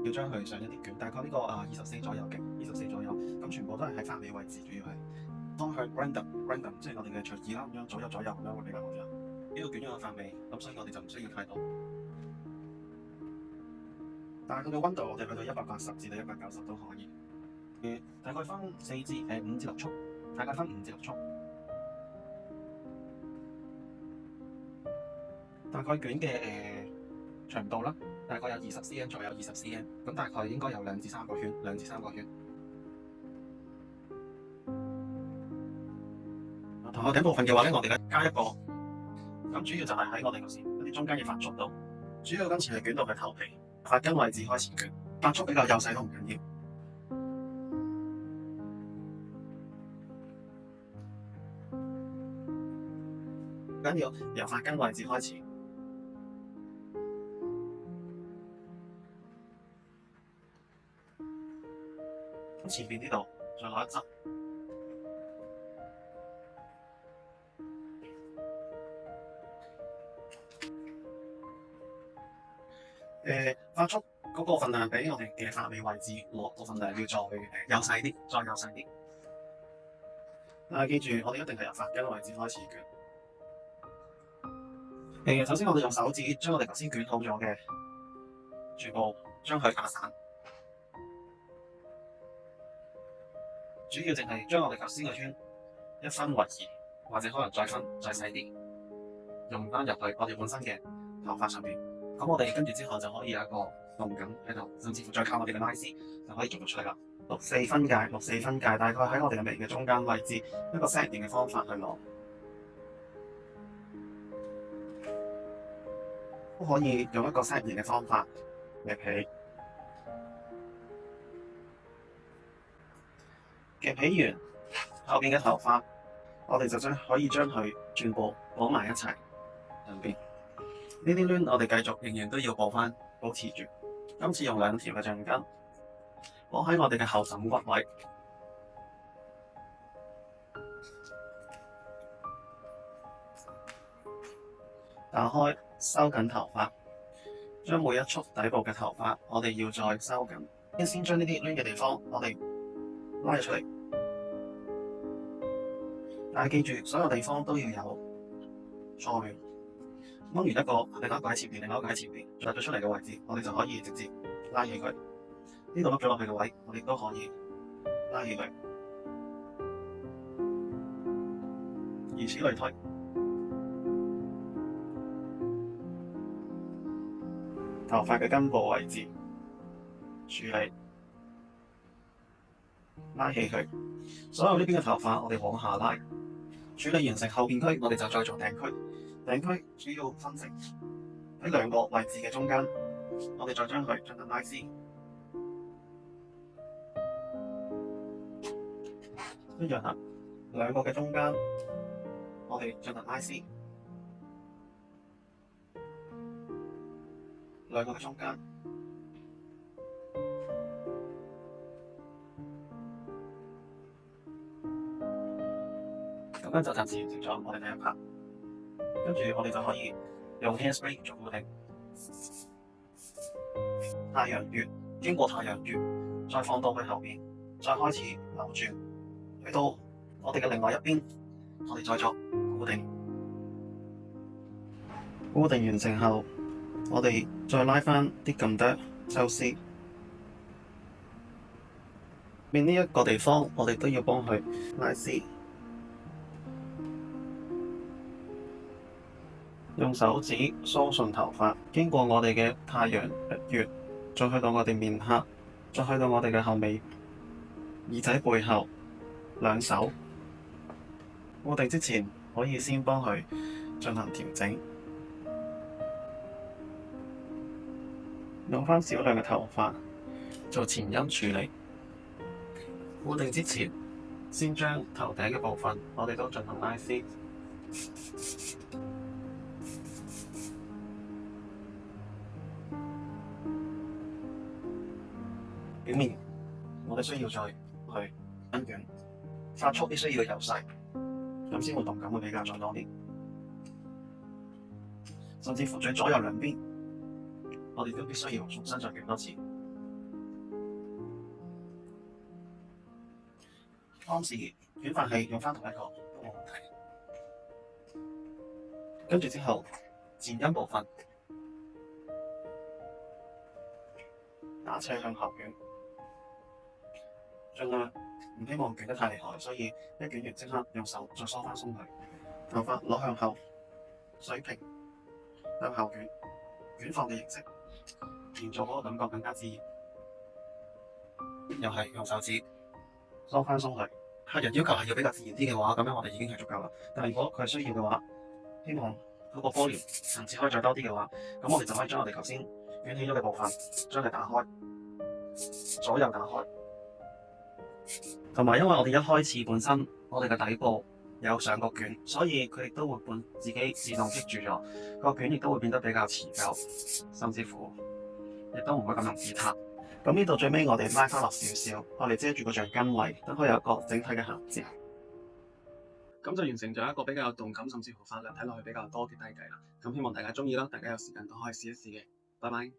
要將佢上一啲捲，大概呢個24左右嘅24左右，咁全部都係喺髮尾位置，主要係方向 random，即係我哋嘅隨意啦，咁樣左右咁樣會比較好啲啦。呢個捲咗個髮尾，咁所以我哋就唔需要太多。但係佢嘅溫度我哋去到180至到190都可以。大概分5至6速，大概分5至6速。大概捲嘅長度啦，大概有20 cm 左右，20 cm， 咁大概應該有2至3個圈，2至3個圈。頭殼頂部分嘅話咧，我哋咧加一個，咁主要就係喺我哋頭先嗰啲中間嘅髮束度，主要今次係捲到佢頭皮髮根位置開始捲，髮束比較幼細都唔緊要。緊要由髮根位置開始，前面呢度再攞一側，髮束嗰個份量比我哋嘅髮尾位置落個份量要再幼細啲，再幼細啲。但係記住，我哋一定係由髮根位置開始捲。首先我哋用手指將我哋頭先捲好咗嘅全部將佢打散，主要淨係將我哋頭先嘅圈一分為二，或者可能再分再細啲，用翻入去我哋本身嘅頭髮上面。咁我哋跟住之後就可以有一個動感喺度，甚至乎再靠我哋嘅拉絲就可以做到出嚟啦。6/4分界，6/4分界，大概喺我哋嘅眉嘅中間位置，一個 set 型嘅方法去攞。都可以用一個 set 型嘅方法夾起，夾起完後邊嘅頭髮，我哋就可以將佢全部綁埋一齊兩邊。呢啲攣我哋繼續仍然都要綁翻，保持住。今次用2條嘅橡筋綁喺我哋嘅後枕骨位，打開收緊頭髮，將每一束底部嘅頭髮我哋要再收緊。先將呢啲攣嘅地方我哋拉出嚟，但係記住所有地方都要有再掹完一個，另一個喺前面，另一個喺前面，凸咗出嚟嘅位置，我哋就可以直接拉起佢。呢度凹咗落去嘅位，我哋都可以拉起佢，如此類推。頭髮嘅根部位置處理，拉起佢。所有呢邊嘅頭髮，我哋往下拉。處理完成後邊區，我哋就再做頂區。頂區主要分成喺2個位置嘅中間，我哋再將佢進行拉絲。一樣啦，2個嘅中間，我哋進行拉絲。2個嘅中間，咁樣就暫時完成咗我哋第一 part。跟住我哋就可以用 hairspray 做固定。太陽穴，經過太陽穴，再放到去後邊，再開始扭轉，去到我哋嘅另外一邊，我哋再作固定。固定完成後，我哋再拉翻啲咁多收絲。面呢一個地方，我哋都要幫佢拉絲。用手指梳順頭髮，經過我哋嘅太陽穴，再去到我哋面頰，再去到我哋嘅後尾耳仔背後兩手。固定之前可以先幫佢進行調整，用返少量嘅頭髮做前因處理。固定之前，先將頭頂嘅部分我哋都進行拉絲。表面我哋需要再去跟捲，髮束必須要幼細，咁先會動感會比較再多啲。甚至乎最左右兩邊，我哋都必須要重新再捲多次。當時捲髮器用翻同一個都冇問題。跟住之後前因部分打斜向後捲，盡量唔希望捲得太厲害，所以一捲完即刻用手再梳翻鬆佢。頭髮攞向後水平向後捲，捲放嘅形式，連續嗰個感覺更加自然。又係用手指梳翻鬆佢。客人要求係要比較自然啲嘅話，咁樣我哋已經係足夠啦。但係如果佢係需要嘅話，希望嗰個波簾層次可以再多啲嘅話，咁我哋就可以將我哋頭先捲起咗嘅部分將佢打開，左右打開。同埋因為我哋一開始本身我哋嘅底部有上個捲，所以佢亦都會自己自動棘住咗，個捲亦都會變得比較持久，甚至乎亦都唔會咁容易塌。咁呢度最尾我哋拉翻落少少，我哋遮住個橡筋位，等佢有一個整體嘅銜接。咁就完成咗一個比較有動感，甚至乎髮量睇落去比較多嘅低髻啦。咁希望大家鍾意啦，大家有時間都可以試一試嘅。拜拜。